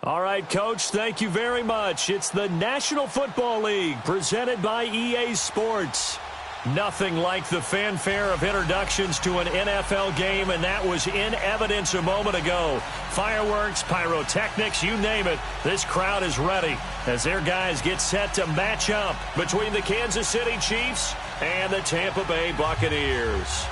All right, Coach, thank you very much. It's the National Football League presented by EA Sports. Nothing like the fanfare of introductions to an NFL game, and that was in evidence a moment ago. Fireworks, pyrotechnics, you name it. This crowd is ready as their guys get set to match up between the Kansas City Chiefs and the Tampa Bay Buccaneers.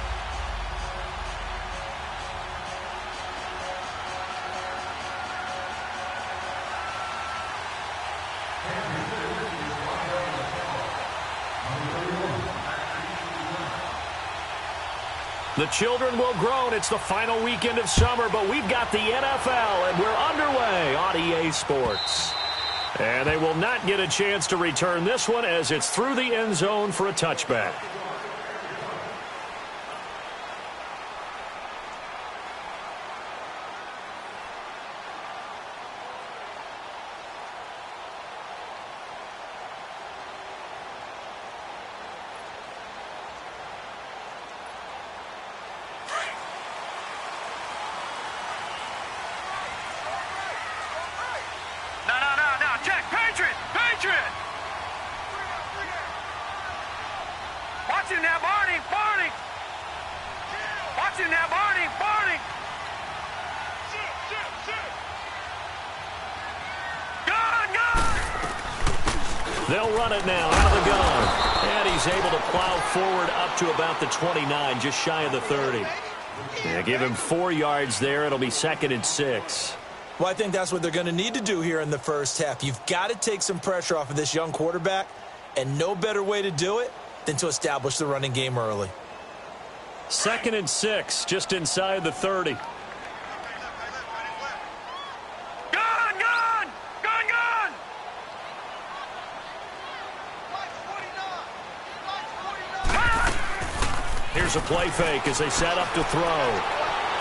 The children will groan. It's the final weekend of summer, but we've got the NFL, and we're underway on EA Sports. And they will not get a chance to return this one as it's through the end zone for a touchback. They'll run it now out of the gun. And he's able to plow forward up to about the 29, just shy of the 30. Yeah, give him 4 yards there. It'll be 2nd and 6. Well, I think that's what they're going to need to do here in the first half. You've got to take some pressure off of this young quarterback, and no better way to do it than to establish the running game early. 2nd and 6, just inside the 30. Here's a play fake as they set up to throw.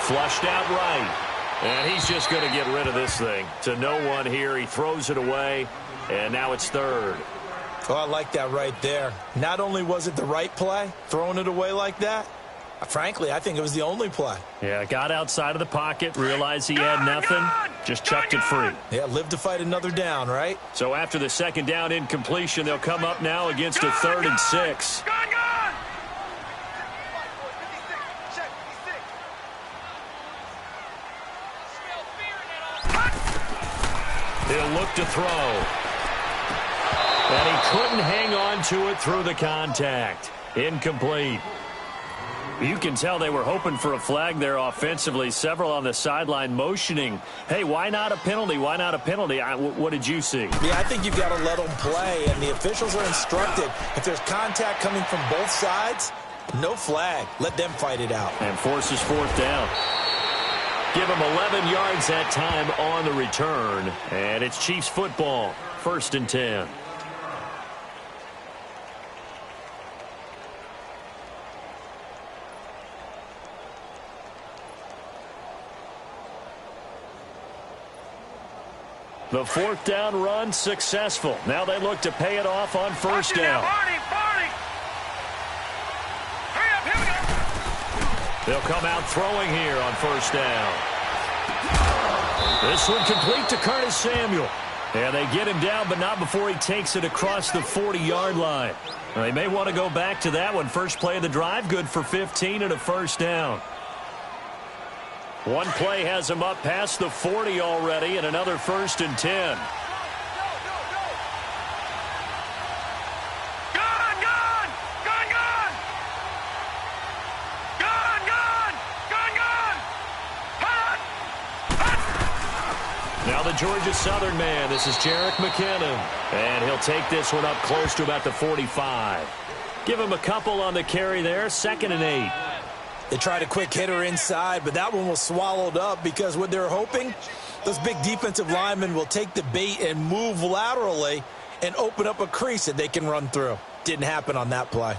Flushed out right. And he's just going to get rid of this thing. To no one here. He throws it away, and now it's 3rd. Oh, I like that right there. Not only was it the right play, throwing it away like that, frankly, I think it was the only play. Yeah, got outside of the pocket, realized he had nothing, just chucked it free. Yeah, live to fight another down, right? So after the 2nd down incompletion, they'll come up now against a 3rd and 6. He'll look to throw. And he couldn't hang on to it through the contact. Incomplete. You can tell they were hoping for a flag there offensively. Several on the sideline motioning, hey, why not a penalty? Why not a penalty? What did you see? Yeah, I think you've got to let them play, and the officials are instructed. If there's contact coming from both sides, no flag. Let them fight it out. And forces 4th down. Give him 11 yards that time on the return. And it's Chiefs football. 1st and 10. The 4th down run successful. Now they look to pay it off on 1st down. They'll come out throwing here on 1st down. This one complete to Curtis Samuel. And they get him down, but not before he takes it across the 40-yard line. They may want to go back to that one. First play of the drive, good for 15 and a 1st down. One play has him up past the 40 already, and another 1st and 10. Now the Georgia Southern man, this is Jerick McKinnon. And he'll take this one up close to about the 45. Give him a couple on the carry there, 2nd and 8. They tried a quick hitter inside, but that one was swallowed up because what they're hoping, those big defensive linemen will take the bait and move laterally and open up a crease that they can run through. Didn't happen on that play.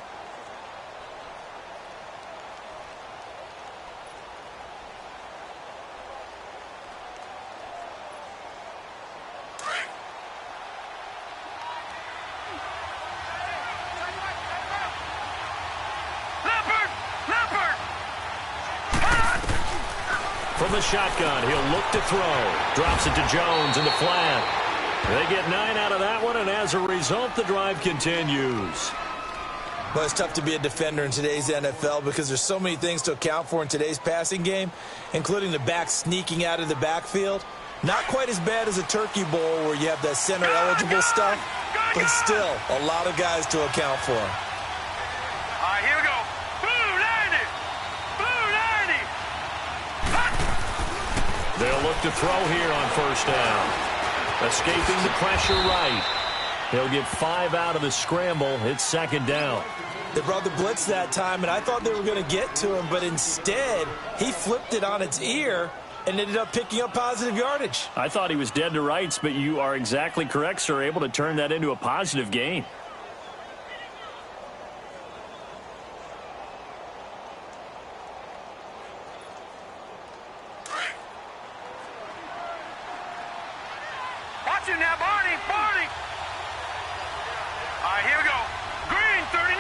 From the shotgun, he'll look to throw. Drops it to Jones in the flat. They get 9 out of that one, and as a result, the drive continues. Well, it's tough to be a defender in today's NFL because there's so many things to account for in today's passing game, including the back sneaking out of the backfield. Not quite as bad as a turkey bowl where you have that center-eligible stuff, but still a lot of guys to account for. All right, here we go. Blue 90! Blue 90! They'll look to throw here on first down. Escaping the pressure right. He'll get 5 out of the scramble. It's second down. They brought the blitz that time, and I thought they were going to get to him, but instead he flipped it on its ear and ended up picking up positive yardage. I thought he was dead to rights, but you are exactly correct, sir. Able to turn that into a positive gain. Watch him now, Barney! Barney! All right, here we go. Green 39!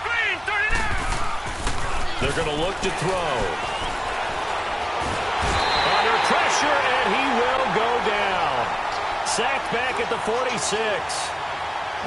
Green 39! They're going to look to throw. Under pressure, and he will go down. Sacked back at the 46.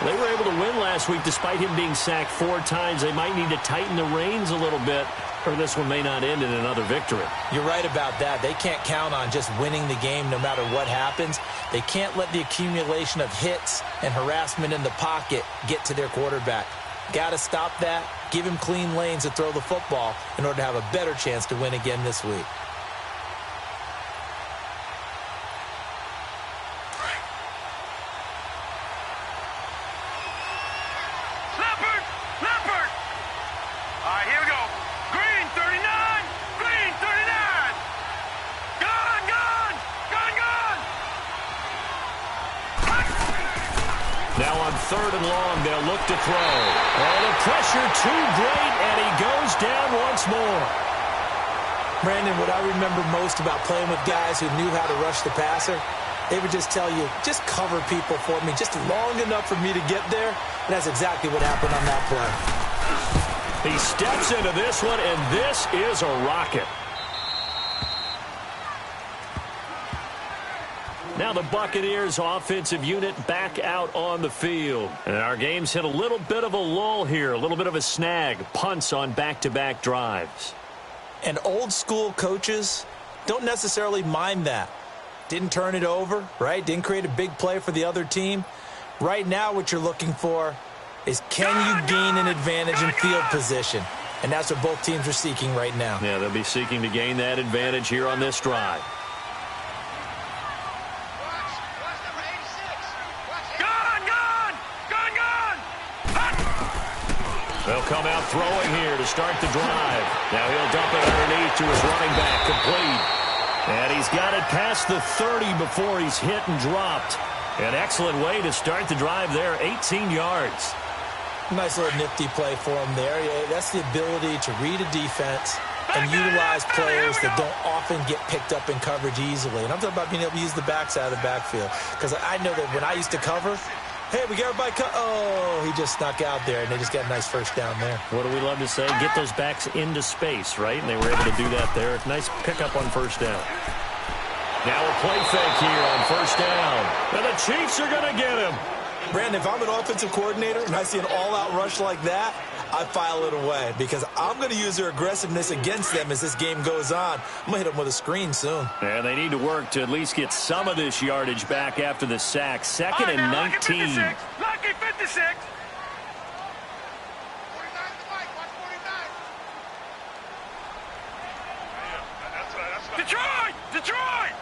They were able to win last week despite him being sacked 4 times. They might need to tighten the reins a little bit, or this one may not end in another victory. You're right about that. They can't count on just winning the game no matter what happens. They can't let the accumulation of hits and harassment in the pocket get to their quarterback. Got to stop that, give him clean lanes to throw the football in order to have a better chance to win again this week. Now on 3rd and long, they'll look to throw. Oh, the pressure too great, and he goes down once more. Brandon, what I remember most about playing with guys who knew how to rush the passer, they would just tell you, just cover people for me, just long enough for me to get there. And that's exactly what happened on that play. He steps into this one, and this is a rocket. Now the Buccaneers offensive unit back out on the field. And our game's hit a little bit of a lull here, a little bit of a snag. Punts on back-to-back drives. And old school coaches don't necessarily mind that. Didn't turn it over, right? Didn't create a big play for the other team. Right now what you're looking for is can you gain an advantage in field position? And that's what both teams are seeking right now. Yeah, they'll be seeking to gain that advantage here on this drive. They'll come out throwing here to start the drive. Now he'll dump it underneath to his running back, complete. And he's got it past the 30 before he's hit and dropped. An excellent way to start the drive there, 18 yards. Nice little nifty play for him there. Yeah, that's the ability to read a defense and utilize players that don't often get picked up in coverage easily. And I'm talking about being able to use the backside of the backfield. Because I know that when I used to cover, hey, we got everybody cut. Oh, he just snuck out there, and they just got a nice first down there. What do we love to say? Get those backs into space, right? And they were able to do that there. Nice pickup on first down. Now a play fake here on first down. And the Chiefs are going to get him. Brandon, if I'm an offensive coordinator and I see an all-out rush like that, I file it away because I'm going to use their aggressiveness against them as this game goes on. I'm going to hit them with a screen soon. And they need to work to at least get some of this yardage back after the sack. 2nd and 19. Lucky 56. Detroit! Detroit!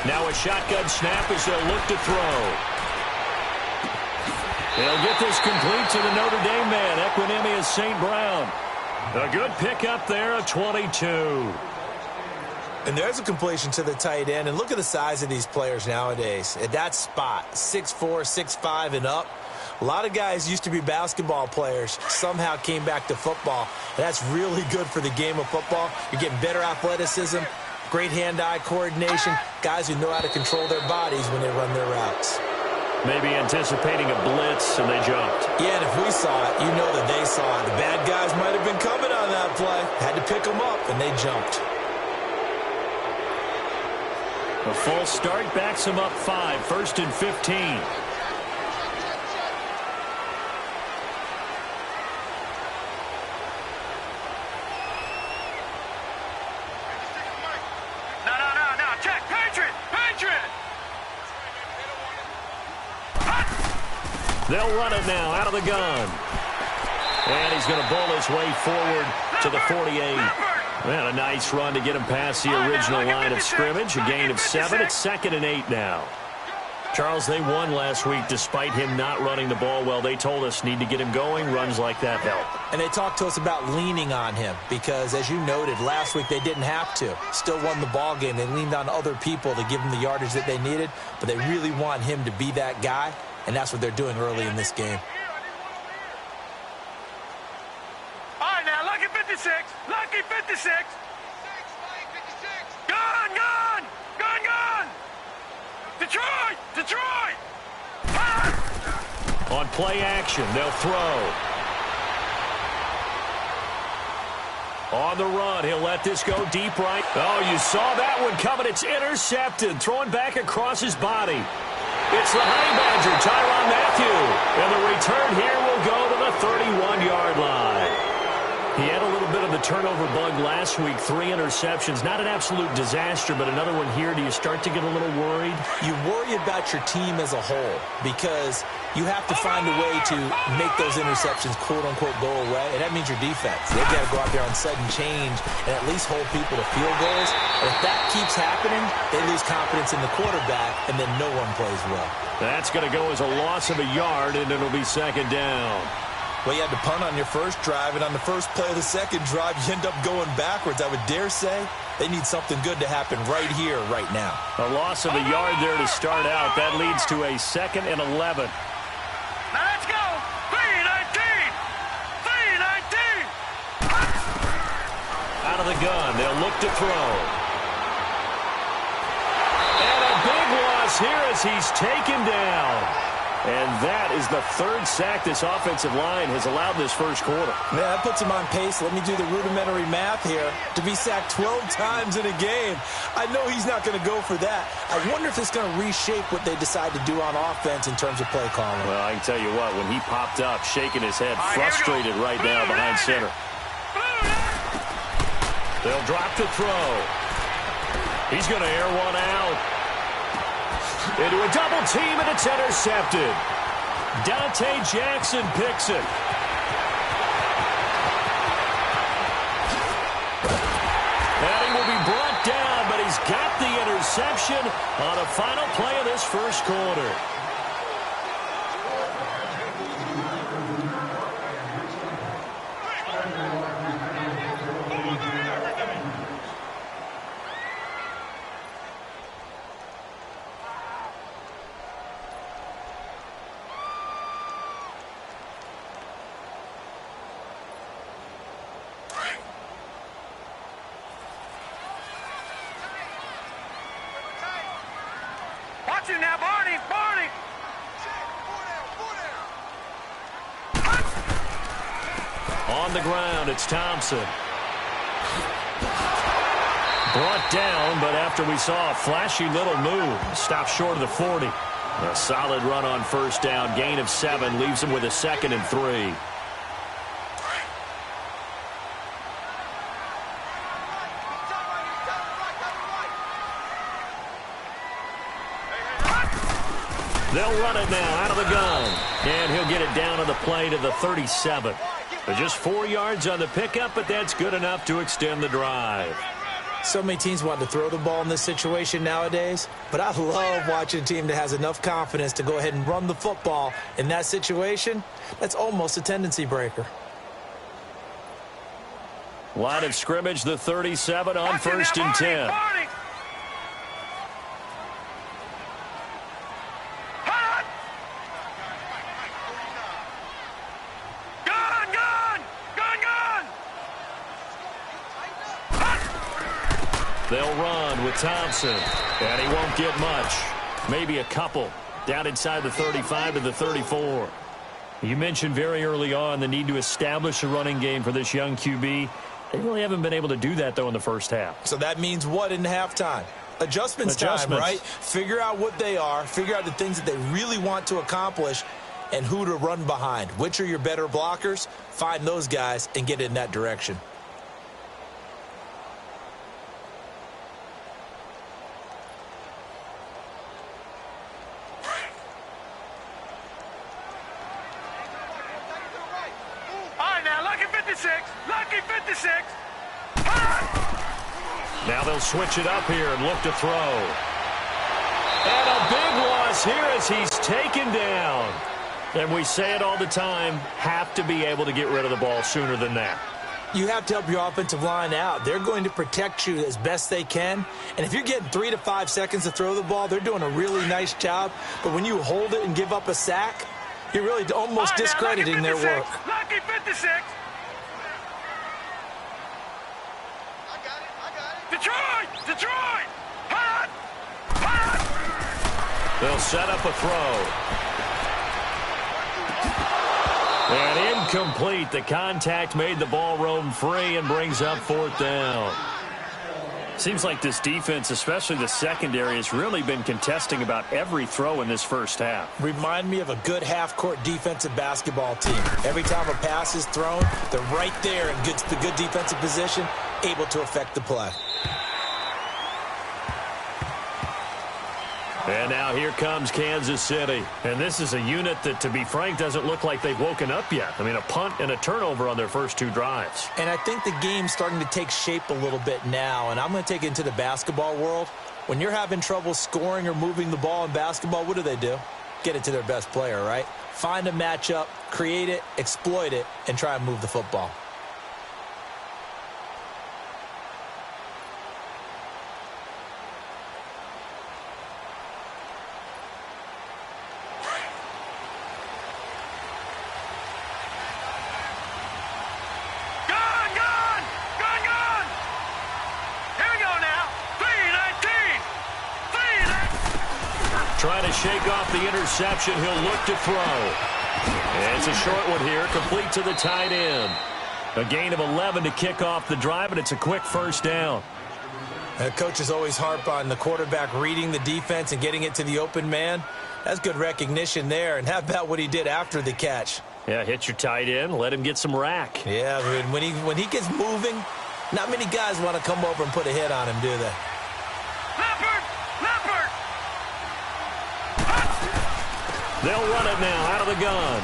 Now a shotgun snap as they'll look to throw. They'll get this complete to the Notre Dame man, Equinemius St. Brown. A good pickup there, a 22. And there's a completion to the tight end. And look at the size of these players nowadays. At that spot, 6'4", 6'5", and up. A lot of guys used to be basketball players, somehow came back to football. And that's really good for the game of football. You're getting better athleticism, great hand-eye coordination, guys who know how to control their bodies when they run their routes. Maybe anticipating a blitz, and they jumped. Yeah, and if we saw it, you know that they saw it. The bad guys might have been coming on that play. Had to pick them up, and they jumped. A false start backs him up 5, 1st and 15. No. Check. Patriot. They'll run it now out of the gun. And he's going to bull his way forward to the 48. And a nice run to get him past the original line of scrimmage. A gain of 7. It's 2nd and 8 now. Charles, they won last week despite him not running the ball well. They told us need to get him going. Runs like that help. And they talked to us about leaning on him because, as you noted, last week they didn't have to. Still won the ball game. They leaned on other people to give them the yardage that they needed. But they really want him to be that guy, and that's what they're doing early in this game. All right, now, lucky 56. Lucky 56. Gun. Detroit. On play action, they'll throw. On the run, he'll let this go deep right. Oh, you saw that one coming. It's intercepted. Throwing back across his body. It's the Honey Badger, Tyrann Mathieu. And the return here will go to the 31-yard line. He had a little bit of the turnover bug last week. 3 interceptions. Not an absolute disaster, but another one here. Do you start to get a little worried? You worry about your team as a whole because you have to find a way to make those interceptions, quote-unquote, go away, and that means your defense. They've got to go out there on sudden change and at least hold people to field goals. And if that keeps happening, they lose confidence in the quarterback, and then no one plays well. That's going to go as a loss of a yard, and it'll be 2nd down. Well, you had to punt on your first drive, and on the first play of the second drive, you end up going backwards. I would dare say they need something good to happen right here, right now. A loss of a yard there to start out. That leads to a 2nd and 11. Now let's go. 3-19. Out of the gun. They'll look to throw. And a big loss here as he's taken down. And that is the 3rd sack this offensive line has allowed this first quarter. Man, that puts him on pace. Let me do the rudimentary math here. To be sacked 12 times in a game. I know he's not going to go for that. I wonder if it's going to reshape what they decide to do on offense in terms of play calling. Well, I can tell you what, when he popped up, shaking his head, frustrated right now behind center. They'll drop to throw. He's going to air one out. Into a double team, and it's intercepted. Dante Jackson picks it. And he will be brought down, but he's got the interception on the final play of this first quarter. Watch him now, Barney. On the ground, it's Thompson. Brought down, but after we saw a flashy little move, stopped short of the 40. A solid run on first down, gain of 7, leaves him with a 2nd and 3. They'll run it now out of the gun. And he'll get it down on the play to the 37. Just 4 yards on the pickup, but that's good enough to extend the drive. So many teams want to throw the ball in this situation nowadays, but I love watching a team that has enough confidence to go ahead and run the football in that situation. That's almost a tendency breaker. Line of scrimmage, the 37 on 1st and 10. They'll run with Thompson, and he won't get much. Maybe a couple. down inside the 35 to the 34. You mentioned very early on the need to establish a running game for this young QB. They really haven't been able to do that, though, in the first half. So that means what in halftime? Adjustments time, right? Figure out what they are, figure out the things that they really want to accomplish, and who to run behind. Which are your better blockers? Find those guys and get in that direction. Now they'll switch it up here and look to throw. And a big loss here as he's taken down. And we say it all the time, have to be able to get rid of the ball sooner than that. You have to help your offensive line out. They're going to protect you as best they can. And if you're getting 3 to 5 seconds to throw the ball, they're doing a really nice job. But when you hold it and give up a sack, you're really almost discrediting their work. Lucky 56. Detroit! Hot! They'll set up a throw. And incomplete. The contact made the ball roam free and brings up 4th down. Seems like this defense, especially the secondary, has really been contesting about every throw in this first half. Remind me of a good half-court defensive basketball team. Every time a pass is thrown, they're right there in good defensive position, able to affect the play. And now here comes Kansas City. And this is a unit that, to be frank, doesn't look like they've woken up yet. I mean, a punt and a turnover on their first 2 drives. And I think the game's starting to take shape a little bit now. And I'm going to take it into the basketball world. When you're having trouble scoring or moving the ball in basketball, what do? Get it to their best player, right? Find a matchup, create it, exploit it, and try and move the football. Trying to shake off the interception. He'll look to throw. And it's a short one here, complete to the tight end. A gain of 11 to kick off the drive, and it's a quick first down. And coaches always harp on the quarterback reading the defense and getting it to the open man. That's good recognition there. And how about what he did after the catch? Yeah, hit your tight end, let him get some rack. Yeah, when he gets moving, not many guys want to come over and put a hit on him, do they? Leopard! They'll run it now out of the gun.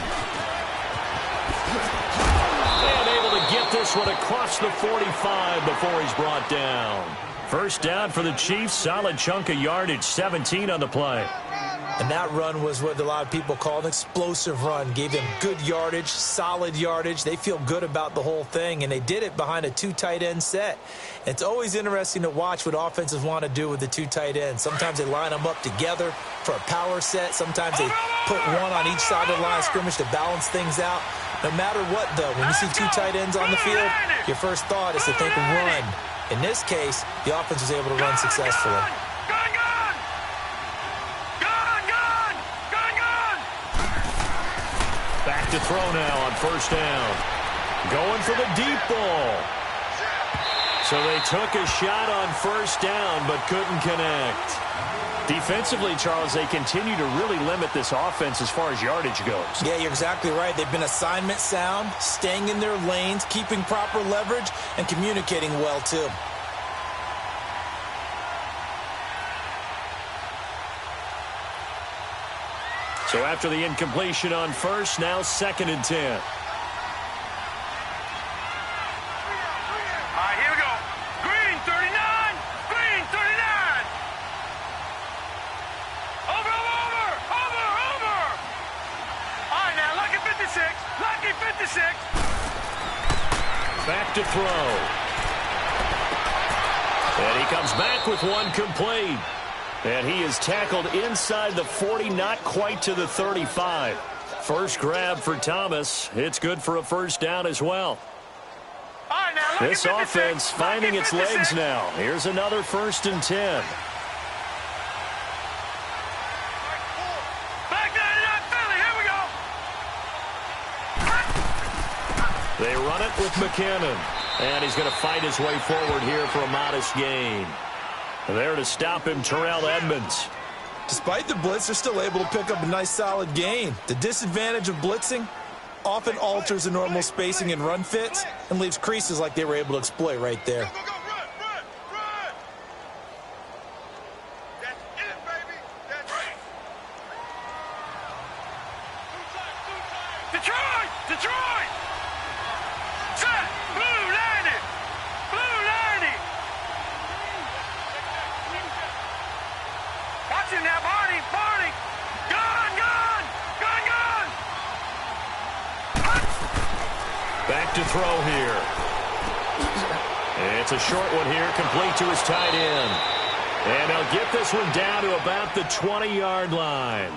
And able to get this one across the 45 before he's brought down. First down for the Chiefs. Solid chunk of yardage, 17 on the play. And that run was what a lot of people call an explosive run. Gave him good yardage, solid yardage. They feel good about the whole thing, and they did it behind a 2 tight end set. It's always interesting to watch what offenses want to do with the 2 tight ends. Sometimes they line them up together for a power set. Sometimes they put one on each side of the line of scrimmage to balance things out. No matter what, though, when you see 2 tight ends on the field, your first thought is to think run. In this case, the offense was able to run successfully. Back to throw now on first down. Going for the deep ball. So they took a shot on first down but couldn't connect. Defensively, Charles, they continue to really limit this offense as far as yardage goes. Yeah, you're exactly right. They've been assignment sound, staying in their lanes, keeping proper leverage, and communicating well, too. So after the incompletion on first, now 2nd and 10. All right, here we go. Green 39. Green 39. Over. All right, now, lucky 56. Lucky 56. Back to throw. And he comes back with one complete. And he is tackled inside the 40, not quite to the 35. First grab for Thomas. It's good for a first down as well. All right, now, this offense finding its legs now. Here's another 1st and 10. They run it with McKinnon. And he's going to fight his way forward here for a modest gain. There to stop him, Terrell Edmonds. Despite the blitz, they're still able to pick up a nice solid gain. The disadvantage of blitzing often alters the normal spacing and run fits and leaves creases like they were able to exploit right there. Detroit! Set! Blue landed! Blue landed! Watch him now, Barney! Barney! Gone! Back to throw here. It's a short one here, complete to his tight end. And he'll get this one down to about the 20-yard line.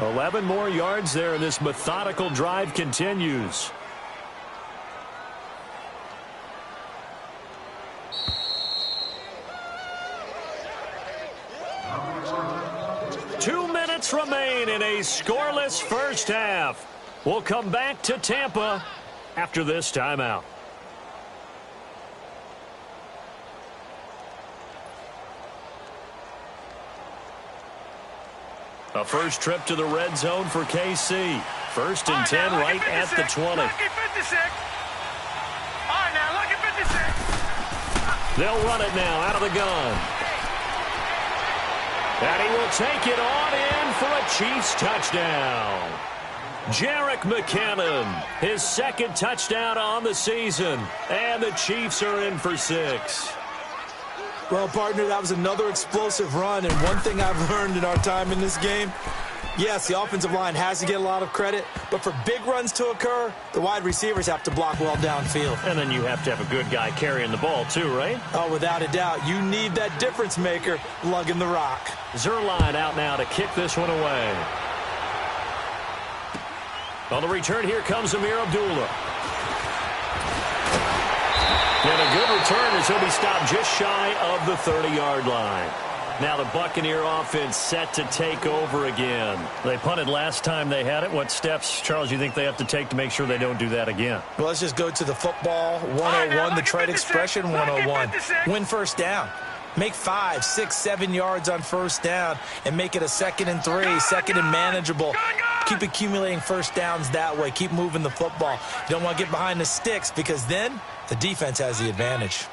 11 more yards there, and this methodical drive continues. Two minutes remain in a scoreless first half. We'll come back to Tampa after this timeout. A first trip to the red zone for KC. First and 10 right at the 20. Lucky 56. All right, now, lucky 56. They'll run it now out of the gun. And he will take it on in for a Chiefs touchdown. Jerick McKinnon, his second touchdown on the season. And the Chiefs are in for 6. Well, partner, that was another explosive run, and one thing I've learned in our time in this game, yes, the offensive line has to get a lot of credit, but for big runs to occur, the wide receivers have to block well downfield. And then you have to have a good guy carrying the ball too, right? Oh, without a doubt. You need that difference maker lugging the rock. Zuerlein out now to kick this one away. On the return, here comes Amir Abdullah. And a good return as he'll be stopped just shy of the 30-yard line. Now the Buccaneer offense set to take over again. They punted last time they had it. What steps, Charles, you think they have to take to make sure they don't do that again? Well, let's just go to the football 101, the trade expression 101. Win first down. Make 5, 6, 7 yards on first down and make it a 2nd and 3, 2nd and manageable. Keep accumulating first downs that way. Keep moving the football. You don't want to get behind the sticks because then the defense has the advantage.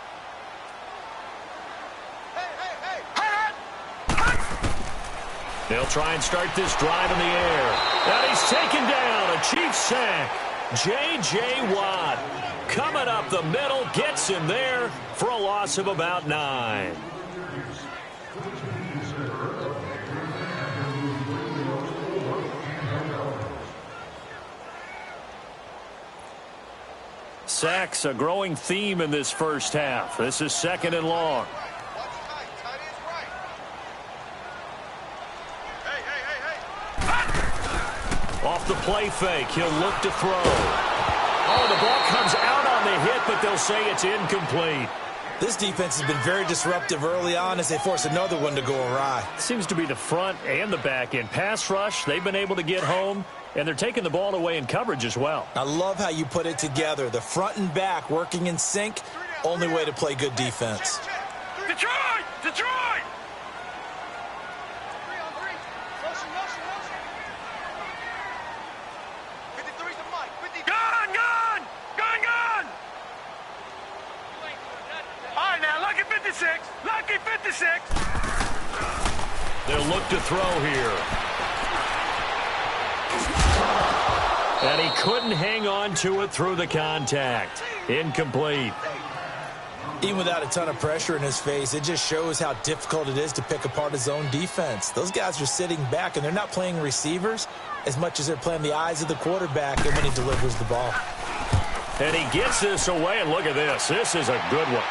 They'll try and start this drive in the air. And he's taken down. A Chiefs sack. J.J. Watt coming up the middle, gets him there for a loss of about 9. Sacks, a growing theme in this first half. This is 2nd and long. Off the play fake, he'll look to throw. Oh, the ball comes out on the hit, but they'll say it's incomplete. This defense has been very disruptive early on as they force another one to go awry. Seems to be the front and the back end. Pass rush, they've been able to get home, and they're taking the ball away in coverage as well. I love how you put it together. The front and back working in sync, only way to play good defense. Detroit! Detroit! Gone! Gone! Gone! Gone! All right, now, lucky 56. Lucky 56. They'll look to throw here. And he couldn't hang on to it through the contact. Incomplete. Even without a ton of pressure in his face, it just shows how difficult it is to pick apart his own defense. Those guys are sitting back, and they're not playing receivers as much as they're playing the eyes of the quarterback and when he delivers the ball. And he gets this away, and look at this. This is a good one.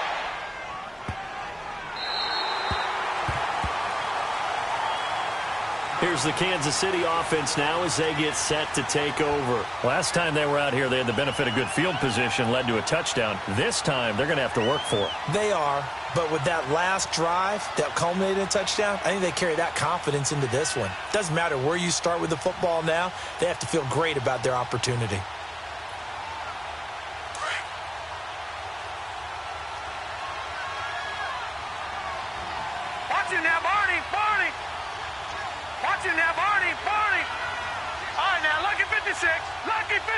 Here's the Kansas City offense now as they get set to take over. Last time they were out here, they had the benefit of good field position, led to a touchdown. This time, they're going to have to work for it. They are, but with that last drive that culminated in a touchdown, I think they carry that confidence into this one. Doesn't matter where you start with the football now, they have to feel great about their opportunity.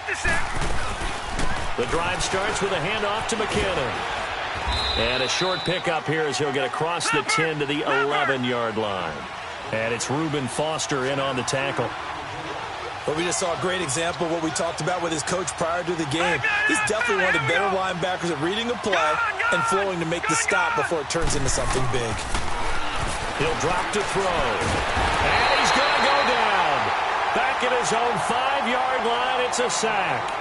56. The drive starts with a handoff to McKinnon. And a short pickup here as he'll get across the 10 to the 11-yard line. And it's Reuben Foster in on the tackle. Well, we just saw a great example of what we talked about with his coach prior to the game. He's definitely one of the better linebackers at reading a play and flowing to make the stop before it turns into something big. He'll drop to throw. And he's going to go down. Back at his own 5-yard line, it's a sack.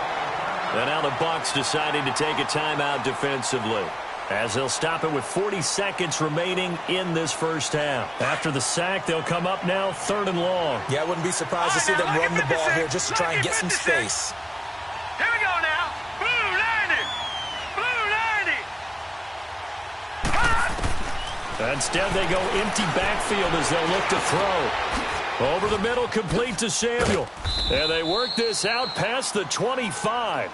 And now the Bucs deciding to take a timeout defensively, as they'll stop it with 40 seconds remaining in this first half. After the sack, they'll come up now 3rd and long. Yeah, I wouldn't be surprised to see them run the ball here just to try and get some space. Here we go now. Blue 90. Blue 90. Instead, they go empty backfield as they'll look to throw. Over the middle, complete to Samuel. And they work this out past the 25.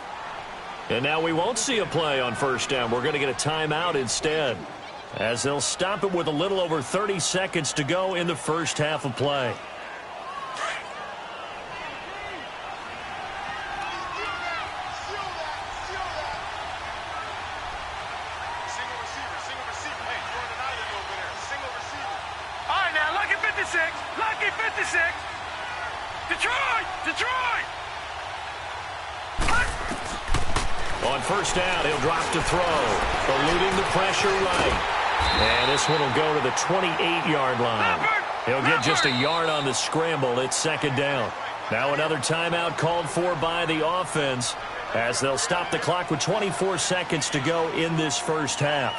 And now we won't see a play on first down. We're going to get a timeout instead, as they'll stop it with a little over 30 seconds to go in the first half of play. All right, now, lucky 56. Lucky 56. Detroit. Detroit. On first down, he'll drop to throw, eluding the pressure right. And this one will go to the 28-yard line. He'll get just a yard on the scramble. It's 2nd down. Now another timeout called for by the offense, as they'll stop the clock with 24 seconds to go in this first half.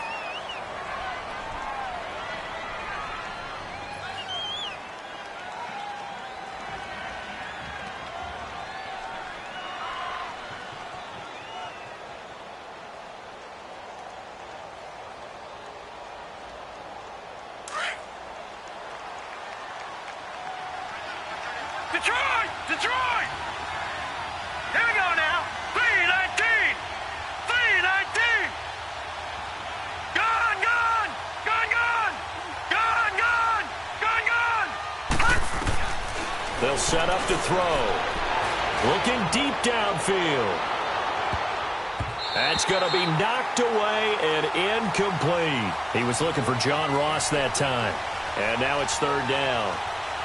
Detroit! Detroit! Here we go now. 3-19. 3-19. Gone, gone. Gone, gone. Gone, gone. Gone, gone. They'll set up to throw. Looking deep downfield. That's going to be knocked away and incomplete. He was looking for John Ross that time. And now it's 3rd down.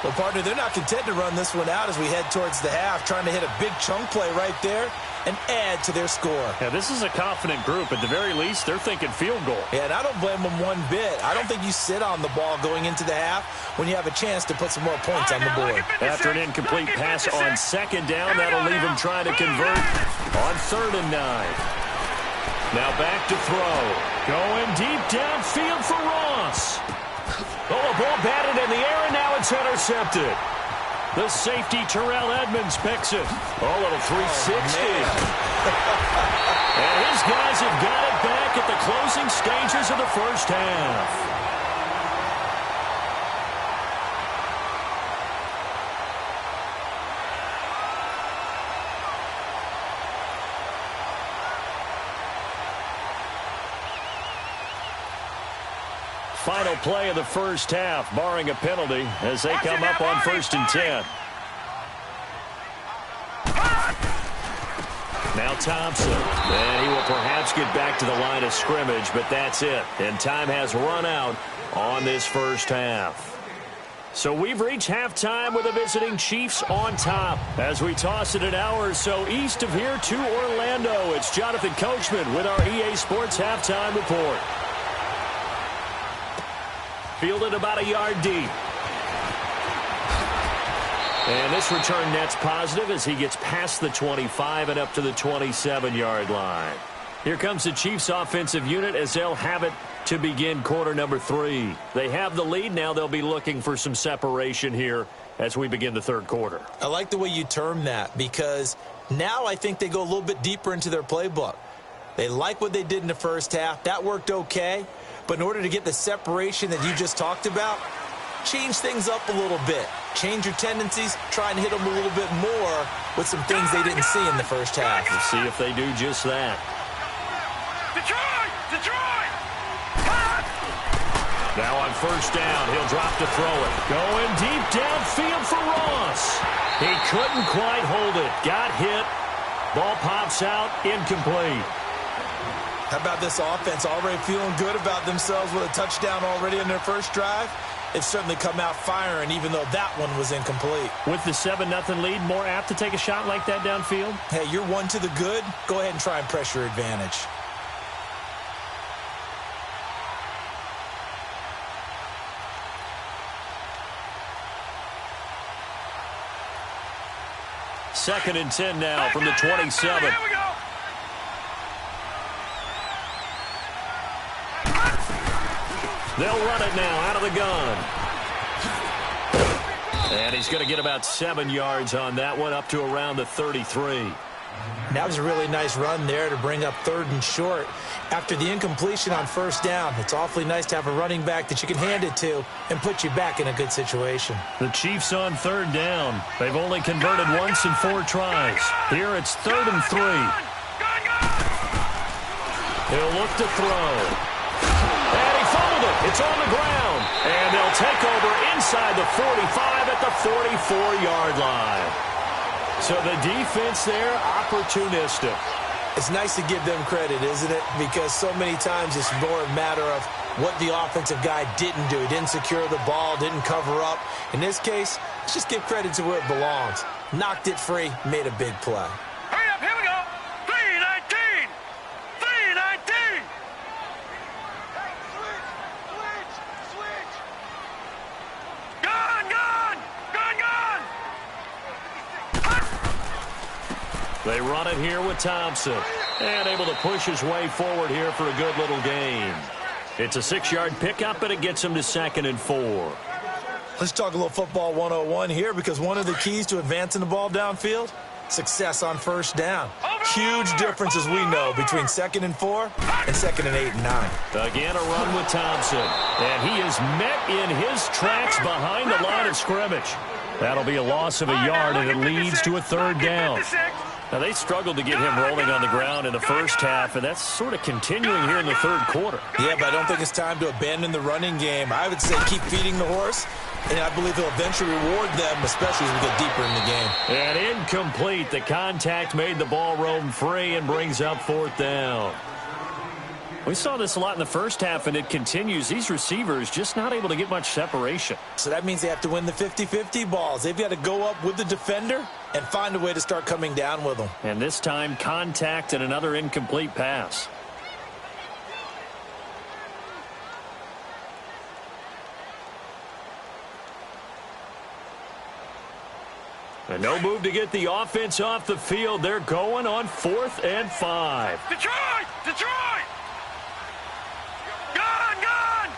Well, partner, they're not content to run this one out as we head towards the half, trying to hit a big chunk play right there and add to their score. Yeah, this is a confident group. At the very least, they're thinking field goal. Yeah, and I don't blame them one bit. I don't think you sit on the ball going into the half when you have a chance to put some more points on the board. After an incomplete pass on 2nd down, that'll leave him trying to convert on 3rd and 9. Now back to throw. Going deep downfield for Ross. Oh, a ball batted in the air, and now it's intercepted. The safety, Terrell Edmonds, picks it. Oh, little 360. And his guys have got it back at the closing stages of the first half. Final play of the first half, barring a penalty, as they come up on 1st and 10. Now Thompson, and he will perhaps get back to the line of scrimmage, but that's it. And time has run out on this first half. So we've reached halftime with the visiting Chiefs on top. As we toss it an hour or so east of here to Orlando, it's Jonathan Coachman with our EA Sports Halftime Report. Fielded about a yard deep. And this return net's positive as he gets past the 25 and up to the 27-yard line. Here comes the Chiefs offensive unit as they'll have it to begin quarter number 3. They have the lead. Now they'll be looking for some separation here as we begin the 3rd quarter. I like the way you term that, because now I think they go a little bit deeper into their playbook. They like what they did in the first half. That worked okay. But in order to get the separation that you just talked about, change things up a little bit. Change your tendencies, try and hit them a little bit more with some things they didn't see in the first half. We'll see if they do just that. Detroit! Detroit! Now on 1st down, he'll drop to throw it. Going deep downfield for Ross. He couldn't quite hold it. Got hit. Ball pops out, incomplete. How about this offense already feeling good about themselves with a touchdown already in their first drive? They've certainly come out firing, even though that one was incomplete. With the 7-0 lead, more apt to take a shot like that downfield? Hey, you're one to the good. Go ahead and try and press your advantage. Second and 10 now from the 27. Here we go. They'll run it now out of the gun. And he's going to get about 7 yards on that one, up to around the 33. That was a really nice run there to bring up 3rd and short. After the incompletion on first down, it's awfully nice to have a running back that you can hand it to and put you back in a good situation. The Chiefs on 3rd down. They've only converted once in 4 tries. Here it's 3rd and 3. He'll look to throw. And he fumbled it. It's on the ground. And they'll take over inside the 45 at the 44-yard line. So the defense there, opportunistic. It's nice to give them credit, isn't it? Because so many times it's more a matter of what the offensive guy didn't do. He didn't secure the ball, didn't cover up. In this case, let's just give credit to where it belongs. Knocked it free, made a big play. Hurry up, here we go. 3-19. 3-19. Switch. Gone. They run it here with Thompson. And able to push his way forward here for a good little gain. It's a 6-yard pickup, and it gets him to 2nd and 4. Let's talk a little football 101 here, because one of the keys to advancing the ball downfield, success on first down. Huge difference, as we know, between 2nd and 4 and 2nd and 8 and 9. Again, a run with Thompson. And he is met in his tracks behind the line of scrimmage. That'll be a loss of a yard, and it leads to a 3rd down. Now, they struggled to get him rolling on the ground in the first half, and that's sort of continuing here in the 3rd quarter. Yeah, but I don't think it's time to abandon the running game. I would say keep feeding the horse, and I believe he'll eventually reward them, especially as we get deeper in the game. And incomplete. The contact made the ball roam free and brings up 4th down. We saw this a lot in the first half, and it continues. These receivers just not able to get much separation. So that means they have to win the 50-50 balls. They've got to go up with the defender and find a way to start coming down with them. And this time, contact and another incomplete pass. And no move to get the offense off the field. They're going on 4th and 5. Detroit! Gone!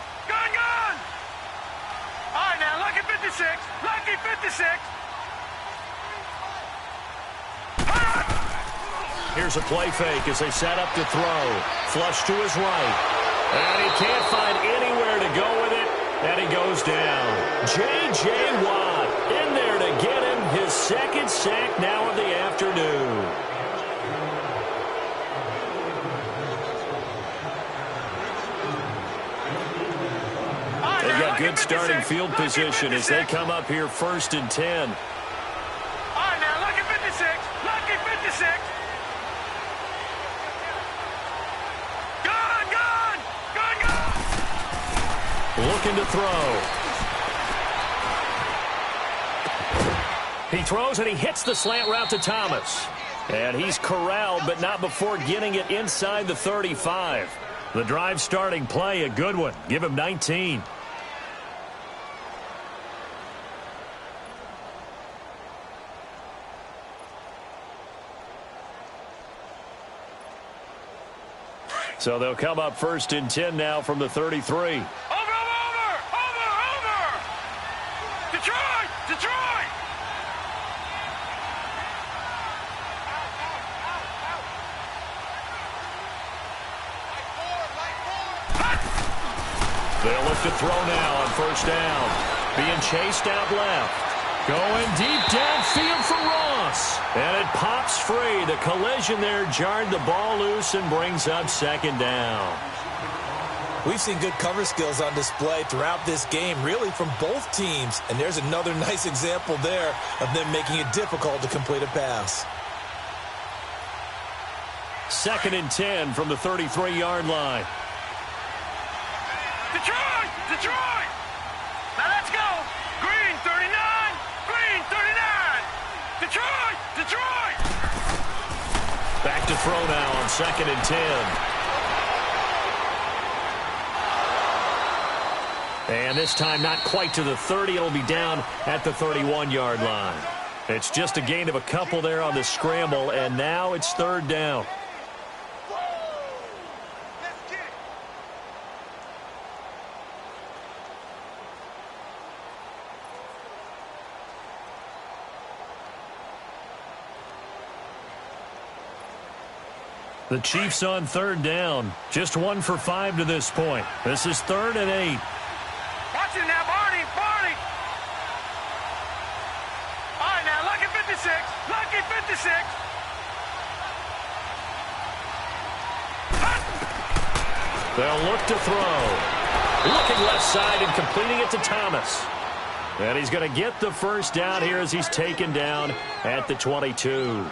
All right, now, lucky 56. Here's a play fake as they set up to throw. Flush to his right. And he can't find anywhere to go with it. And he goes down. J.J. Watt in there to get him his 2nd sack now of the afternoon. They've got good starting field position as they come up here 1st and 10. All right, now, lucky 56. Gone! Looking to throw. He throws and he hits the slant route to Thomas. And he's corralled, but not before getting it inside the 35. The drive starting play, a good one. Give him 19. So they'll come up 1st and 10 now from the 33. Over! Detroit! They'll look to throw now on 1st down. Being chased out left. Going deep downfield for Ross. And it pops free. The collision there jarred the ball loose and brings up 2nd down. We've seen good cover skills on display throughout this game, really from both teams. And there's another nice example there of them making it difficult to complete a pass. 2nd and 10 from the 33-yard line. Detroit! Detroit! Now let's go! Green 39! Green 39! Detroit! Detroit! Back to throw now on 2nd and 10. And this time not quite to the 30. It'll be down at the 31-yard line. It's just a gain of a couple there on the scramble, and now it's 3rd down. The Chiefs on 3rd down. Just 1 for 5 to this point. This is 3rd and 8. Watch it now, Barney! Barney! All right, now, lucky 56. Lucky 56. They'll look to throw. Looking left side and completing it to Thomas. And he's going to get the first down here as he's taken down at the 22.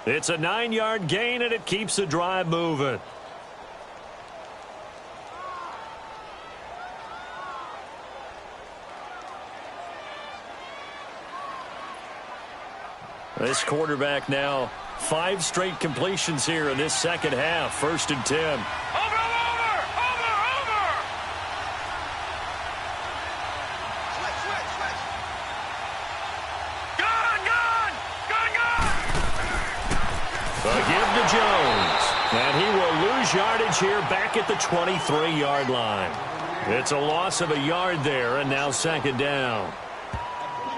It's a 9-yard gain, and it keeps the drive moving. This quarterback now 5 straight completions here in this second half. 1st and 10. Over, over, over, over! Switch. Gun! A give to Jones. And he will lose yardage here back at the 23-yard line. It's a loss of a yard there, and now 2nd down.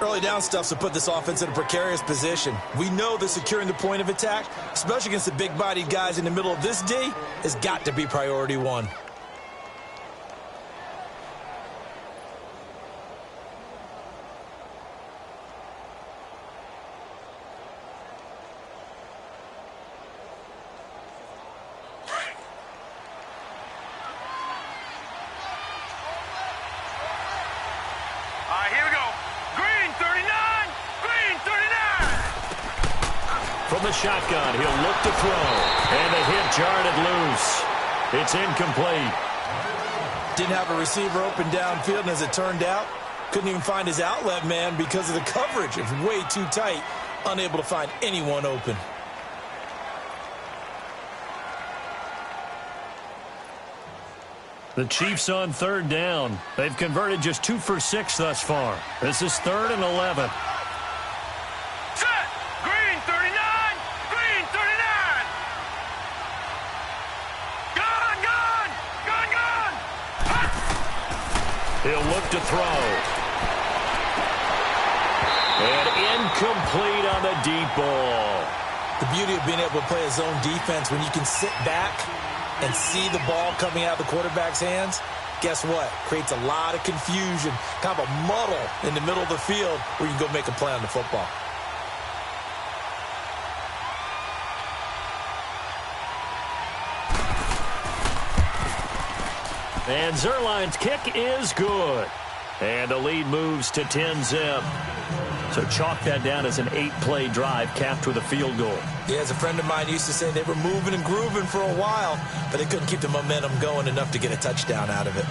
Early down stuff to put this offense in a precarious position. We know that securing the point of attack, especially against the big-bodied guys in the middle of this D, has got to be priority 1. The shotgun, he'll look to throw, and the hit jarred it loose. It's incomplete. Didn't have a receiver open downfield, and as it turned out, couldn't even find his outlet man because of the coverage. It's way too tight, unable to find anyone open. The Chiefs on 3rd down. They've converted just 2 for 6 thus far. This is 3rd and 11. He'll look to throw. And incomplete on the deep ball. The beauty of being able to play a zone defense when you can sit back and see the ball coming out of the quarterback's hands, guess what? Creates a lot of confusion, kind of a muddle in the middle of the field where you can go make a play on the football. And Zuerlein's kick is good. And the lead moves to 10-zip. So chalk that down as an 8-play drive capped with a field goal. Yeah, as a friend of mine used to say, they were moving and grooving for a while, but they couldn't keep the momentum going enough to get a touchdown out of it.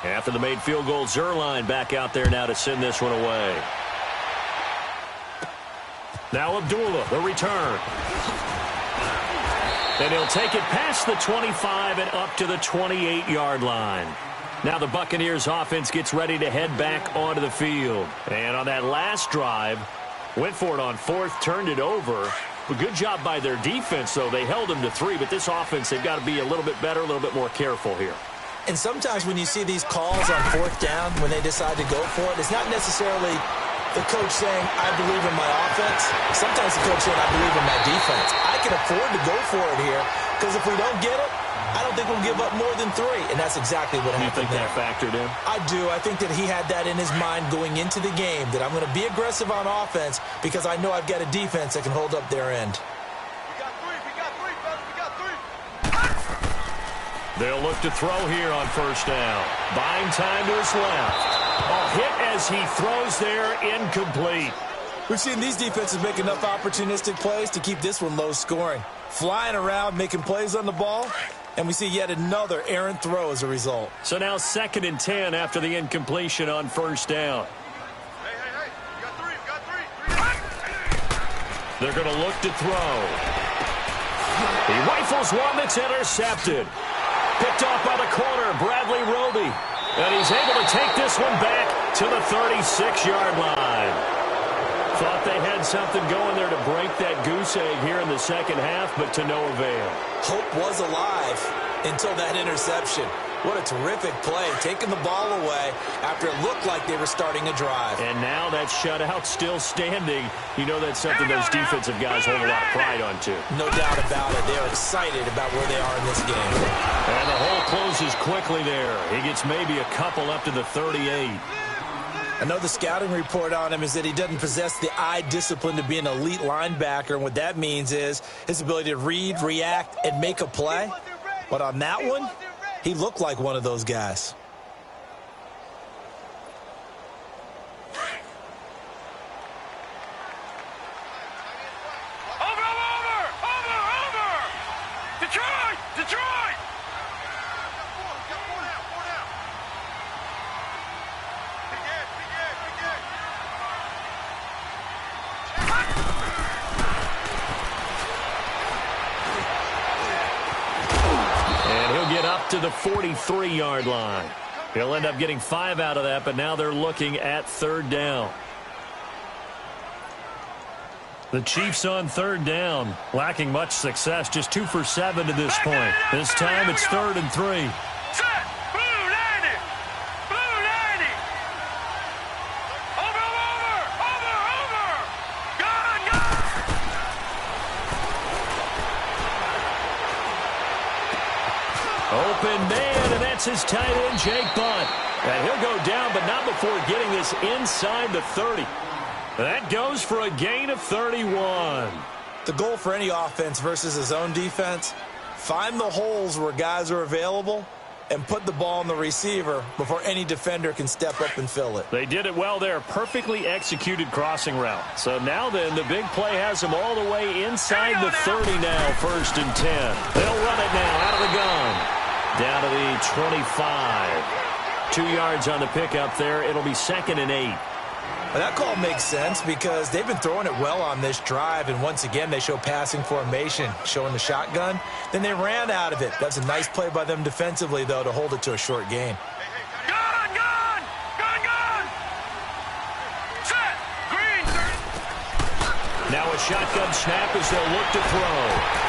After the made field goal, Zuerlein back out there now to send this one away. Now Abdullah, the return. And he'll take it past the 25 and up to the 28-yard line. Now the Buccaneers offense gets ready to head back onto the field. And on that last drive, went for it on 4th, turned it over. A good job by their defense, though. They held them to 3, but this offense, they've got to be a little bit better, a little bit more careful here. And sometimes when you see these calls on 4th down, when they decide to go for it, it's not necessarily the coach saying, I believe in my offense. Sometimes the coach saying, I believe in my defense. I can afford to go for it here because if we don't get it, I don't don't think we'll give up more than 3, and that's exactly what happened there. You think that factored in? I do. I think that he had that in his mind going into the game, that I'm going to be aggressive on offense because I know I've got a defense that can hold up their end. They'll look to throw here on first down. Buying time to his left. A hit as he throws there, incomplete. We've seen these defenses make enough opportunistic plays to keep this one low scoring. Flying around, making plays on the ball, and we see yet another errant throw as a result. So now 2nd and 10 after the incompletion on first down. Hey, you got three. They're going to look to throw. He rifles one that's intercepted. Picked off by the corner, Bradley Roby. And he's able to take this one back to the 36-yard line. Thought they had something going there to break that goose egg here in the second half, but to no avail. Hope was alive until that interception. What a terrific play, taking the ball away after it looked like they were starting a drive. And now that shutout still standing. You know that's something those defensive guys hold a lot of pride on, too. No doubt about it. They're excited about where they are in this game. And the hole closes quickly there. He gets maybe a couple up to the 38. I know the scouting report on him is that he doesn't possess the eye discipline to be an elite linebacker, and what that means is his ability to read, react, and make a play. But on that one, he looked like one of those guys. Over! Detroit! And he'll get up to the 43-yard line. He'll end up getting 5 out of that, but now they're looking at 3rd down. The Chiefs on 3rd down, lacking much success, just 2 for 7 to this point. This time it's 3rd and 3. Set! Blue 90! Over! Gun! Open man, and that's his tight end, Jake Butt. And he'll go down, but not before getting this inside the 30. That goes for a gain of 31. The goal for any offense versus his own defense, find the holes where guys are available and put the ball on the receiver before any defender can step up and fill it. They did it well there. Perfectly executed crossing route. So now then, the big play has them all the way inside the 30 now, 1st and 10. They'll run it now out of the gun. Down to the 25. 2 yards on the pickup there. It'll be 2nd and 8. Well, that call makes sense because they've been throwing it well on this drive, and once again they show passing formation, showing the shotgun. Then they ran out of it. That's a nice play by them defensively, though, to hold it to a short gain. Gun! Set! Green! Now a shotgun snap as they'll look to throw.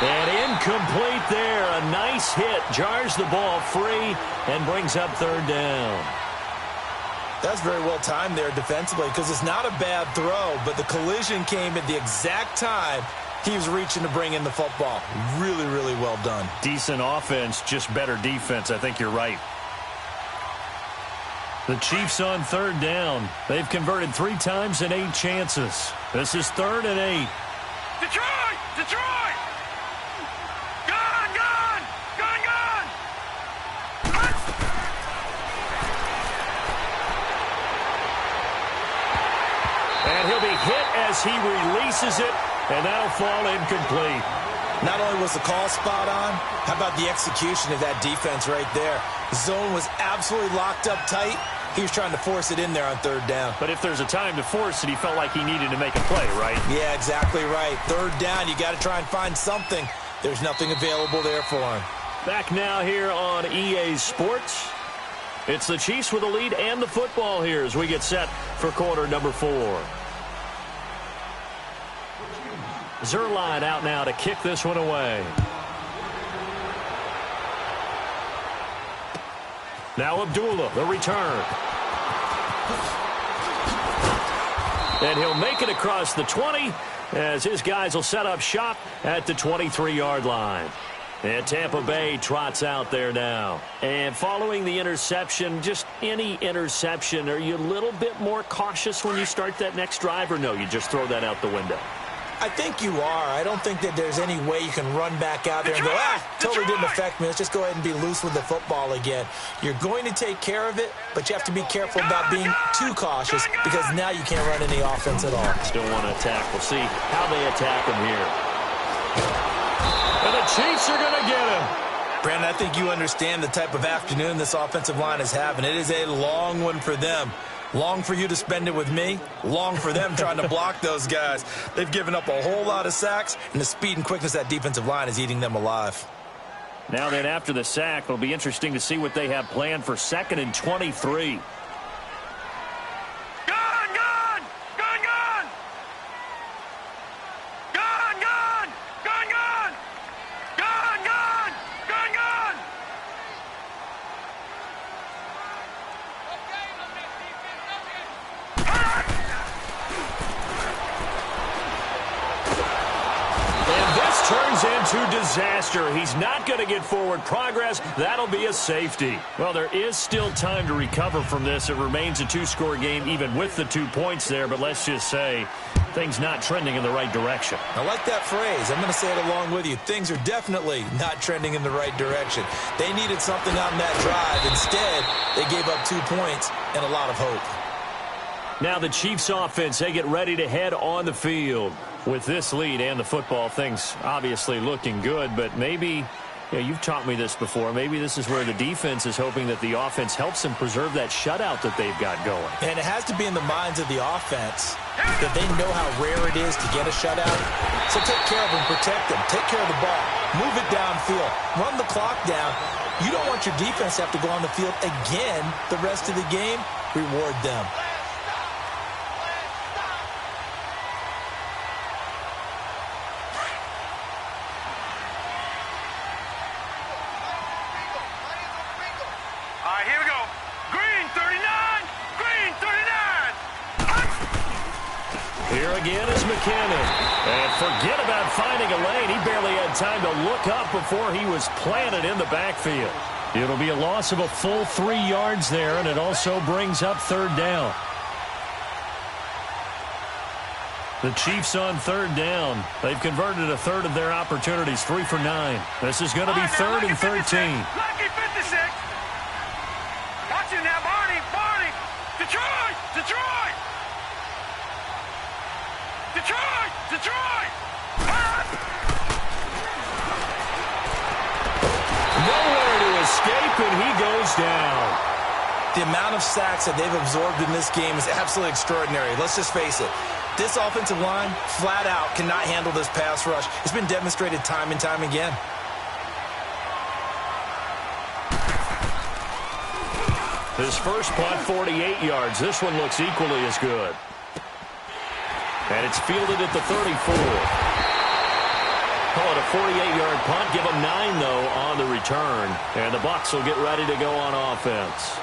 And incomplete there. A nice hit. Jars the ball free and brings up 3rd down. That's very well timed there defensively because it's not a bad throw, but the collision came at the exact time he was reaching to bring in the football. Really, really well done. Decent offense, just better defense. I think you're right. The Chiefs on 3rd down. They've converted 3 times in 8 chances. This is 3rd and 8. Detroit! And he'll be hit as he releases it, and that'll fall incomplete. Not only was the call spot on, how about the execution of that defense right there? Zone was absolutely locked up tight. He was trying to force it in there on 3rd down. But if there's a time to force it, he felt like he needed to make a play, right? Yeah, exactly right. 3rd down, you got to try and find something. There's nothing available there for him. Back now here on EA Sports. It's the Chiefs with the lead and the football here as we get set for quarter number 4. Zerline out now to kick this one away. Now Abdullah, the return. And he'll make it across the 20 as his guys will set up shop at the 23-yard line. And Tampa Bay trots out there now. And following the interception, just any interception, are you a little bit more cautious when you start that next drive, or no, you just throw that out the window? I think you are. I don't think that there's any way you can run back out there and go, totally didn't affect me. Let's just go ahead and be loose with the football again. You're going to take care of it, but you have to be careful about being too cautious because now you can't run any offense at all. Still want to attack. We'll see how they attack him here. And the Chiefs are going to get him. Brandon, I think you understand the type of afternoon this offensive line is having. It is a long one for them. Long for you to spend it with me. Long for them trying to block those guys. They've given up a whole lot of sacks, and the speed and quickness of that defensive line is eating them alive. Now then, after the sack, it'll be interesting to see what they have planned for 2nd and 23. Into disaster. He's not going to get forward progress. That'll be a safety. Well, there is still time to recover from this. It remains a 2-score game even with the 2 points there, but let's just say things not trending in the right direction. I like that phrase. I'm going to say it along with you. Things are definitely not trending in the right direction. They needed something on that drive. Instead, they gave up 2 points and a lot of hope. Now the Chiefs offense, they get ready to head on the field. With this lead and the football, things obviously looking good, but maybe, you've taught me this before, maybe this is where the defense is hoping that the offense helps them preserve that shutout that they've got going. And it has to be in the minds of the offense that they know how rare it is to get a shutout. So take care of them, protect them, take care of the ball, move it downfield, run the clock down. You don't want your defense to have to go on the field again the rest of the game. Reward them. Here again is McKinnon. And forget about finding a lane. He barely had time to look up before he was planted in the backfield. It'll be a loss of a full 3 yards there, and it also brings up 3rd down. The Chiefs on 3rd down. They've converted a third of their opportunities, 3 for 9. This is going to be 3rd and 13. Lucky 56. Watch it now, Barney. Detroit. Nowhere to escape, and he goes down. The amount of sacks that they've absorbed in this game is absolutely extraordinary. Let's just face it. This offensive line, flat out, cannot handle this pass rush. It's been demonstrated time and time again. His first punt, 48 yards. This one looks equally as good. And it's fielded at the 34. Call it a 48-yard punt. Give them 9, though, on the return. And the Bucs will get ready to go on offense.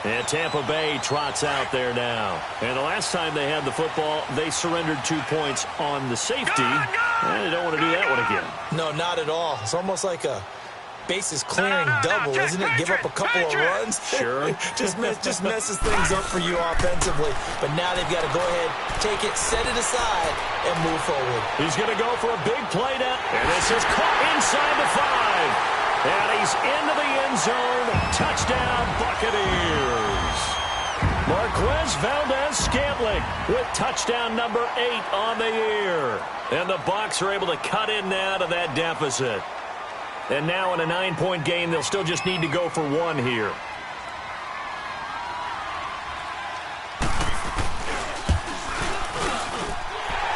And Tampa Bay trots out there now. And the last time they had the football, they surrendered 2 points on the safety. And they don't want to do that one again. No, not at all. It's almost like a bases clearing double, isn't it? Give up a couple of runs. Sure. just messes things up for you offensively. But now they've got to go ahead, take it, set it aside, and move forward. He's going to go for a big play down. And this is caught inside the 5. And he's into the end zone. Touchdown, Buccaneers. Marquez Valdez-Scantling with touchdown number 8 on the year. And the Bucs are able to cut in now to that deficit. And now in a 9-point game, they'll still just need to go for 1 here.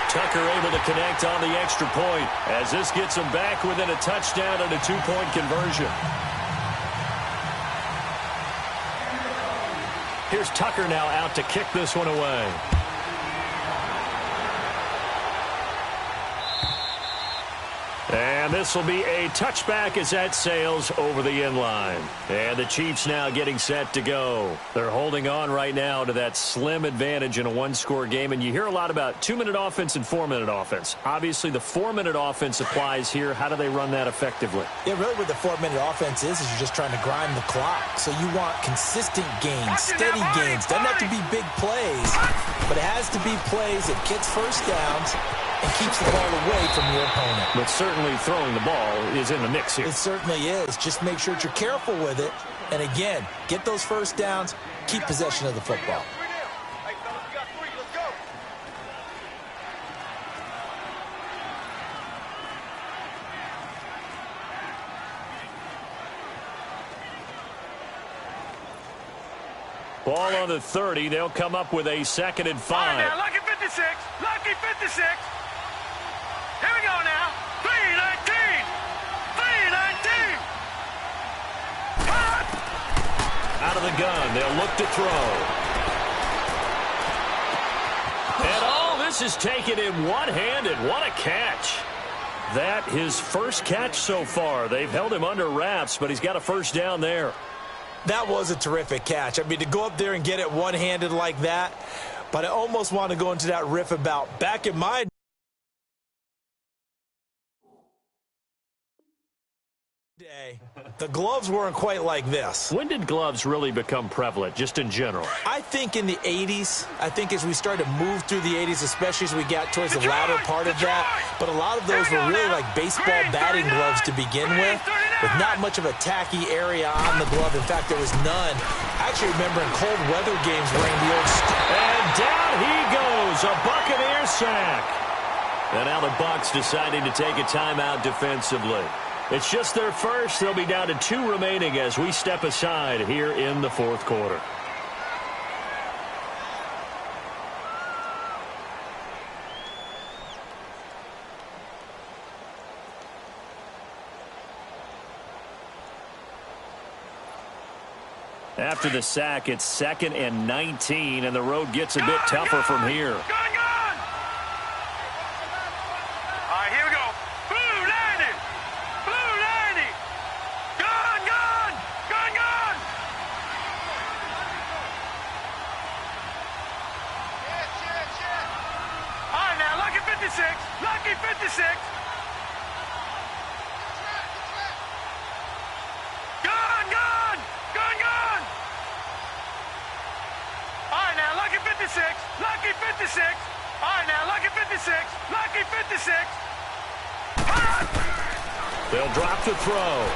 Tucker able to connect on the extra point as this gets them back within a touchdown and a 2-point conversion. Here's Tucker now out to kick this one away. And And this will be a touchback as that sails over the end line. And the Chiefs now getting set to go. They're holding on right now to that slim advantage in a one-score game. And you hear a lot about 2-minute offense and 4-minute offense. Obviously, the 4-minute offense applies here. How do they run that effectively? Yeah, really what the 4-minute offense is you're just trying to grind the clock. So you want consistent gains, steady gains. Doesn't have to be big plays, but it has to be plays that gets first downs and keeps the ball away from your opponent. But certainly throwing the ball is in the mix here. It certainly is. Just make sure that you're careful with it. And again, get those first downs, keep possession of the football. Ball on the 30. They'll come up with a 2nd and 5. All right, now, lucky 56. Lucky 56. Here we go now. 3-19. 3-19. Out of the gun. They'll look to throw. And all this is taken in one-handed. What a catch. That his first catch so far. They've held him under wraps, but he's got a first down there. That was a terrific catch. I mean, to go up there and get it one-handed like that, but I almost want to go into that riff about back in my day, the gloves weren't quite like this. When did gloves really become prevalent, just in general? I think in the 80s. I think as we started to move through the 80s, especially as we got towards the latter part of that. But a lot of those were really like baseball batting gloves to begin with not much of a tacky area on the glove. In fact, there was none. I actually remember in cold weather games wearing the old... And down he goes, a Buccaneer sack. And now the Bucs deciding to take a timeout defensively. It's just their first. They'll be down to 2 remaining as we step aside here in the 4th quarter. After the sack, it's 2nd and 19, and the road gets a bit tougher from here. Gun! All right, here we go. Blue 90. Blue 90. Gun! All right, now, lucky 56. Lucky 56. Lucky 56. All right, now, lucky 56. Lucky 56. They'll drop the throw.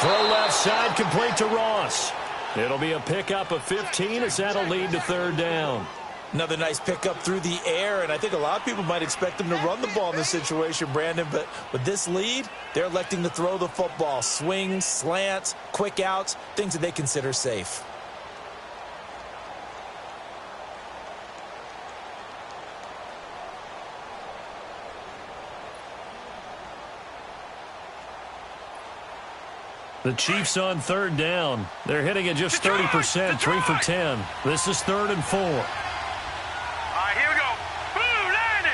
Throw left side, complete to Ross. It'll be a pickup of 15 as that'll lead to 3rd down. Another nice pickup through the air, and I think a lot of people might expect them to run the ball in this situation, Brandon, but with this lead, they're electing to throw the football. Swings, slants, quick outs, things that they consider safe. The Chiefs on 3rd down. They're hitting at just 30%, 3 for 10. This is 3rd and 4. All right, here we go. Blue 90.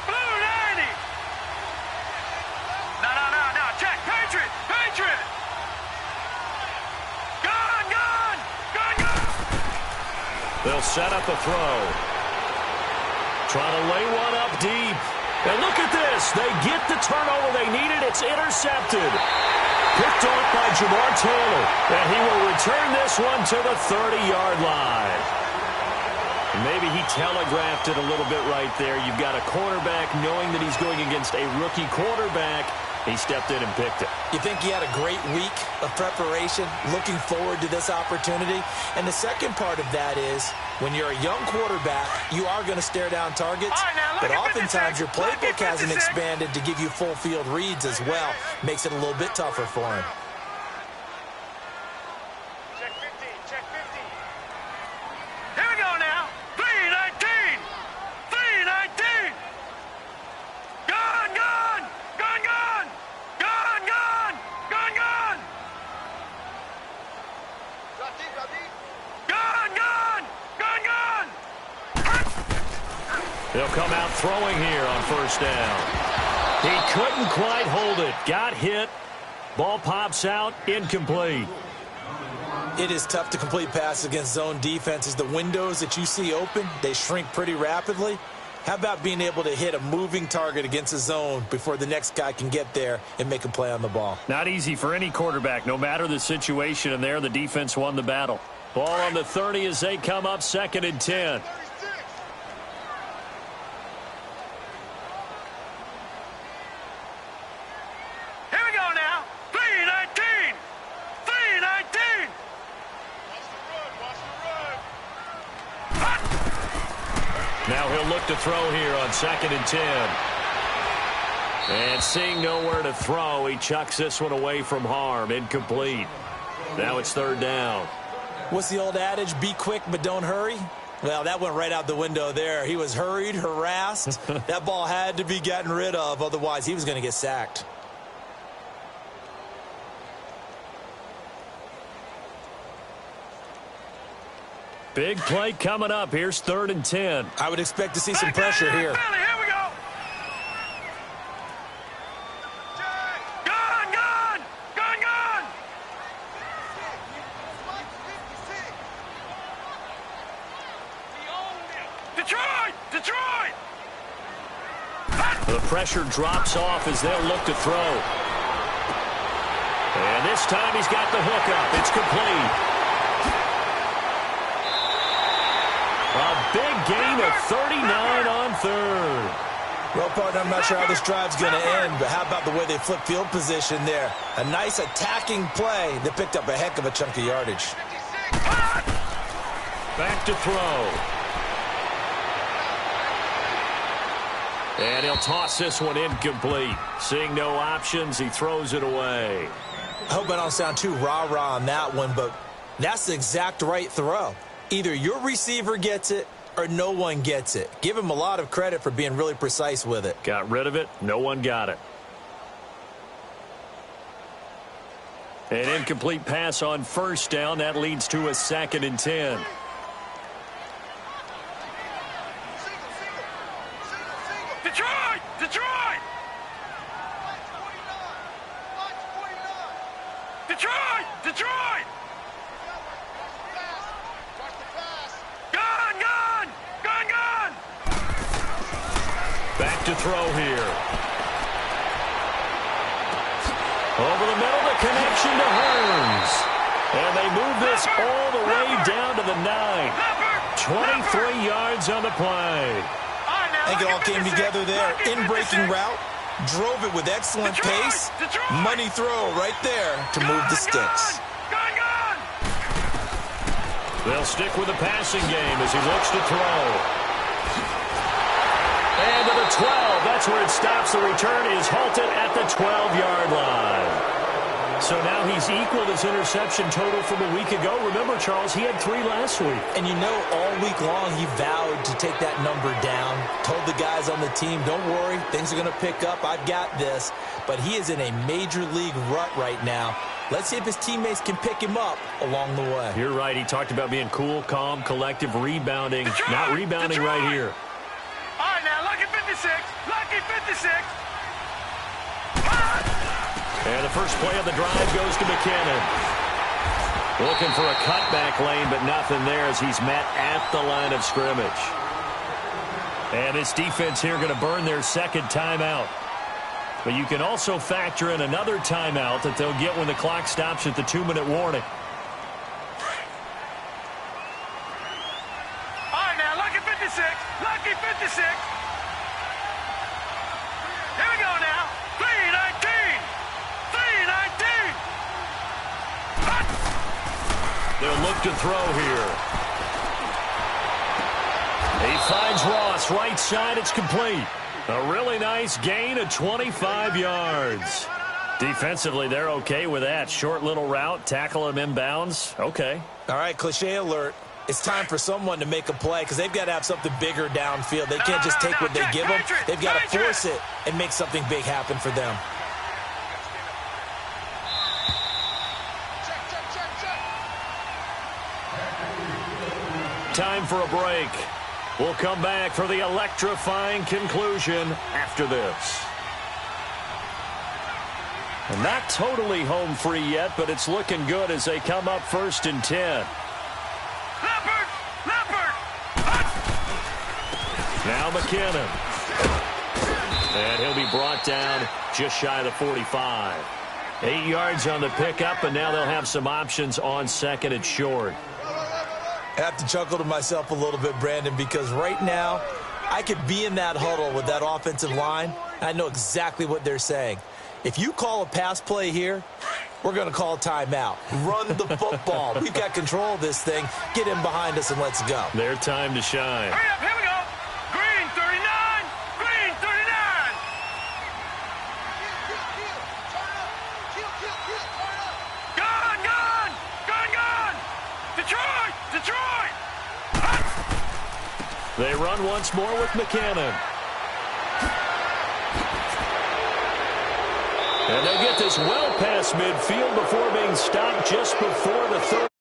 Blue 90. No. Check. Patriot. Gun. They'll set up a throw. Trying to lay one up deep. And look at this. They get the turnover they needed. It's intercepted. Picked off by Jamar Taylor. And he will return this one to the 30-yard line. Maybe he telegraphed it a little bit right there. You've got a quarterback knowing that he's going against a rookie quarterback. He stepped in and picked it. You think he had a great week of preparation, looking forward to this opportunity? And the second part of that is, when you're a young quarterback, you are going to stare down targets, but oftentimes your playbook hasn't expanded to give you full field reads as well. Makes it a little bit tougher for him. Check 50. Here we go now. 3-19. 3-19. Gun. They'll come out throwing here on first down. He couldn't quite hold it. Got hit. Ball pops out. Incomplete. It is tough to complete passes against zone defenses. The windows that you see open, they shrink pretty rapidly. How about being able to hit a moving target against a zone before the next guy can get there and make a play on the ball? Not easy for any quarterback, no matter the situation. And there, the defense won the battle. Ball on the 30 as they come up 2nd and 10. Now he'll look to throw here on 2nd and 10. And seeing nowhere to throw, he chucks this one away from harm. Incomplete. Now it's 3rd down. What's the old adage? Be quick, but don't hurry. Well, that went right out the window there. He was hurried, harassed. That ball had to be gotten rid of. Otherwise, he was going to get sacked. Big play coming up. Here's 3rd and 10. I would expect to see some pressure here. Here we go. Gone, gone, gone, gone. Detroit, Detroit. The pressure drops off as they'll look to throw. And this time he's got the hook up. It's complete. A big gain of 39 on 3rd. Well, partner, I'm not sure how this drive's going to end, but how about the way they flip field position there? A nice attacking play that picked up a heck of a chunk of yardage. Back to throw. And he'll toss this one incomplete. Seeing no options, he throws it away. I hope I don't sound too rah-rah on that one, but that's the exact right throw. Either your receiver gets it or no one gets it. Give him a lot of credit for being really precise with it. Got rid of it. No one got it. An incomplete pass on first down. That leads to a 2nd and 10. Detroit, Detroit. Detroit, Detroit. Back to throw here. Over the middle, the connection to Hearns. And they move this all the way down to the 9. 23 yards on the play. I think it all came together there. In-breaking route, drove it with excellent pace. Money throw right there to move the sticks. They'll stick with the passing game as he looks to throw. And to the 12. That's where it stops. The return is halted at the 12-yard line. So now he's equaled his interception total from a week ago. Remember, Charles, he had 3 last week. And you know, all week long he vowed to take that number down. Told the guys on the team, don't worry, things are going to pick up. I've got this. But he is in a major league rut right now. Let's see if his teammates can pick him up along the way. You're right. He talked about being cool, calm, collective, rebounding. Not rebounding right here. All right, now, lucky 56. Lucky 56. And the first play of the drive goes to McKinnon. Looking for a cutback lane, but nothing there as he's met at the line of scrimmage. And this defense here going to burn their 2nd timeout. But you can also factor in another timeout that they'll get when the clock stops at the 2-minute warning. All right, now, lucky 56. Lucky 56. Here we go now. 319. 319. They'll look to throw here. He finds Ross right side. It's complete. A really nice gain of 25 yards. Defensively, they're okay with that. Short little route, tackle him inbounds. Okay. All right, cliche alert. It's time for someone to make a play because they've got to have something bigger downfield. They can't just take what they give them. They've got to force it and make something big happen for them. Time for a break. We'll come back for the electrifying conclusion after this. And not totally home free yet, but it's looking good as they come up 1st and 10. Leopard! Leopard! Now McKinnon. And he'll be brought down just shy of the 45. 8 yards on the pickup, and now they'll have some options on 2nd and short. I have to chuckle to myself a little bit, Brandon, because right now I could be in that huddle with that offensive line, and I know exactly what they're saying. If you call a pass play here, we're going to call a timeout. Run the football. We've got control of this thing. Get in behind us and let's go. Their time to shine. Hurry up, here we go! Green 39! Green 39! Gone! Gone! Gone! Gone! Detroit! Detroit! They run once more with McKinnon. And they'll get this well past midfield before being stopped just before the 30.